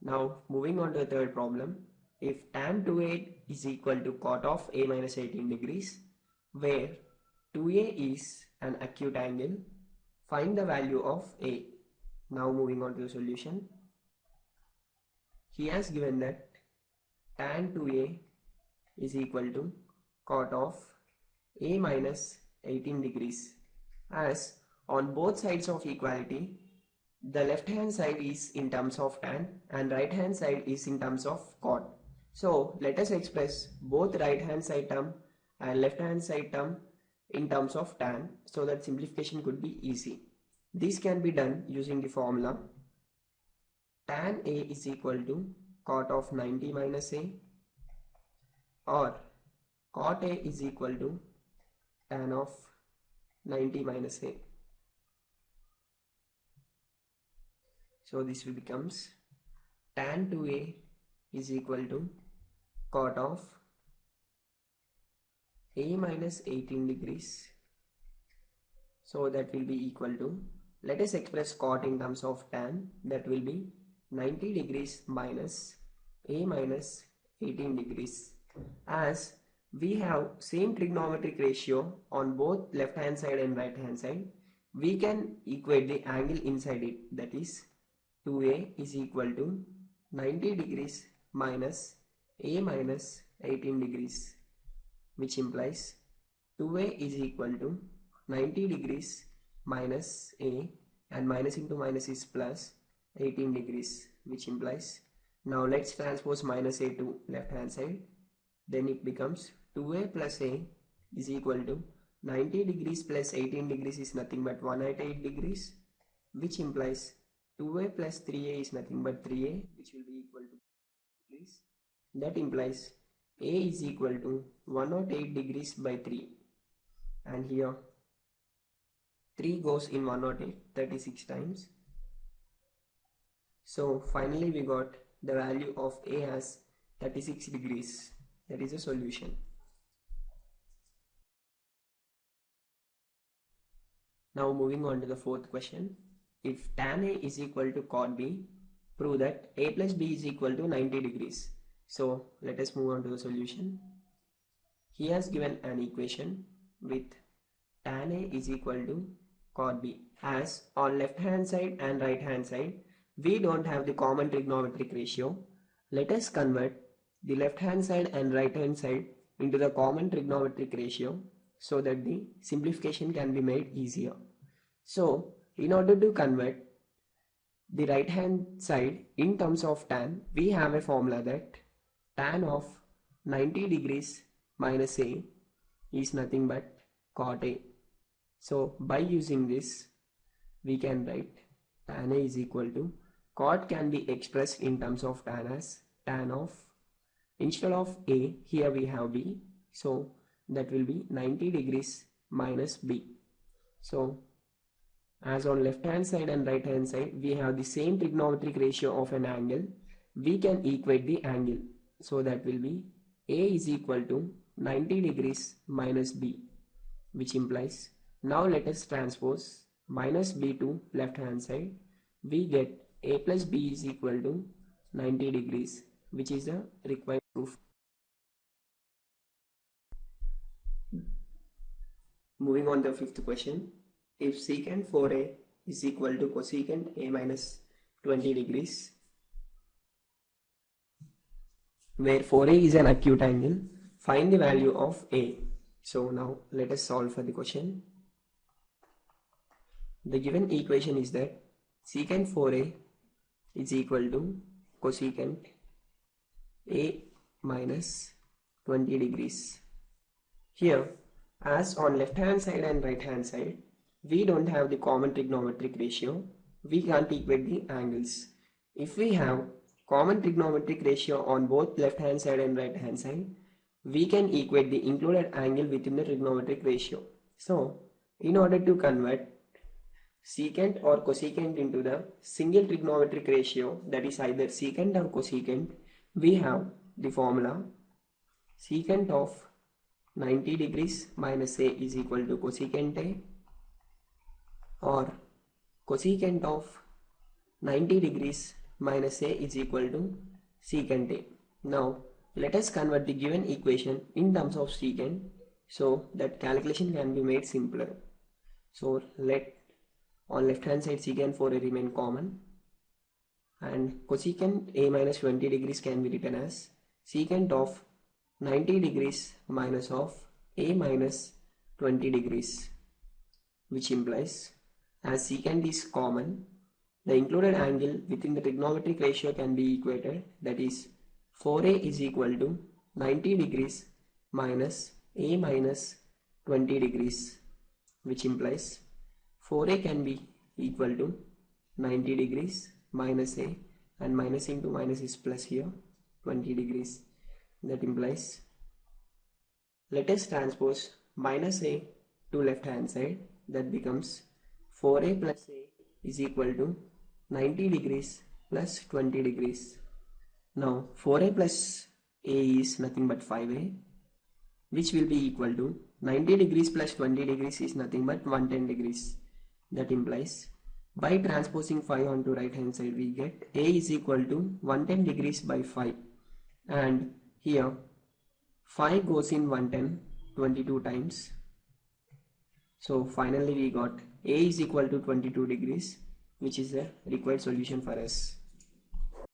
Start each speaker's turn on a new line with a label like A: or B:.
A: Now moving on to the third problem. If tan 2a is equal to cot of a minus 18 degrees, where 2a is an acute angle, find the value of a. Now moving on to the solution. He has given that tan 2a is equal to cot of a minus 18 degrees, as on both sides of equality the left hand side is in terms of tan and right hand side is in terms of cot. So let us express both right hand side term and left hand side term in terms of tan, so that simplification could be easy. This can be done using the formula tan a is equal to cot of 90 minus a, or cot a is equal to tan of 90 minus a. So this will becomes tan 2a is equal to cot of a minus 18 degrees. So that will be equal to, let us express cot in terms of tan, that will be 90 degrees minus a minus 18 degrees. As we have same trigonometric ratio on both left hand side and right hand side, we can equate the angle inside it, that is 2a is equal to 90 degrees minus a minus 18 degrees, which implies 2a is equal to 90 degrees minus a, and minus into minus is plus 18 degrees, which implies, now let's transpose minus a to left hand side, then it becomes 2a plus a is equal to 90 degrees plus 18 degrees is nothing but 188 degrees, which implies 2a plus 3a is nothing but 3a, which will be equal to degrees. That implies a is equal to 108 degrees by 3, and here 3 goes in 108 36 times. So finally we got the value of a as 36 degrees. That is a solution. Now moving on to the fourth question. If tan a is equal to cot b, prove that a plus b is equal to 90 degrees. So let us move on to the solution. He has given an equation with tan a is equal to cot b, as on left hand side and right hand side we don't have the common trigonometric ratio. Let us convert the left hand side and right hand side into the common trigonometric ratio, so that the simplification can be made easier. So in order to convert the right hand side in terms of tan, we have a formula that tan of 90 degrees minus a is nothing but cot a. So by using this, we can write tan a is equal to, cot can be expressed in terms of tan as tan of, instead of a, here we have b, so that will be 90 degrees minus b. So as on left hand side and right hand side we have the same trigonometric ratio of an angle, we can equate the angle. So that will be a is equal to 90 degrees minus b, which implies, now let us transpose minus b to left hand side. We get a plus b is equal to 90 degrees, which is the required proof. Moving on to the fifth question. If secant 4a is equal to cosecant a minus 20 degrees, where 4a is an acute angle, find the value of a. So now let us solve for the question. The given equation is that secant 4a is equal to cosecant a minus 20 degrees. Here, as on left hand side and right hand side we don't have the common trigonometric ratio, we can't equate the angles. If we have common trigonometric ratio on both left hand side and right hand side, we can equate the included angle within the trigonometric ratio. So in order to convert secant or cosecant into the single trigonometric ratio, that is either secant or cosecant, we have the formula secant of 90 degrees minus a is equal to cosecant a, or cosecant of 90 degrees minus a is equal to secant a. Now let us convert the given equation in terms of secant so that calculation can be made simpler. So let on left hand side secant 4a remain common, and cosecant a minus 20 degrees can be written as secant of 90 degrees minus of a minus 20 degrees, which implies as secant is common, the included angle within the trigonometric ratio can be equated, that is 4a is equal to 90 degrees minus a minus 20 degrees, which implies 4a can be equal to 90 degrees minus a, and minus into minus is plus here, 20 degrees. That implies, let us transpose minus a to left hand side. That becomes 4a plus a is equal to 90 degrees plus 20 degrees. Now 4a plus a is nothing but 5a, which will be equal to 90 degrees plus 20 degrees is nothing but 110 degrees. That implies by transposing 5 onto right hand side we get a is equal to 110 degrees by 5, and here 5 goes in 110 22 times. So finally we got a is equal to 22 degrees, which is the required solution for us.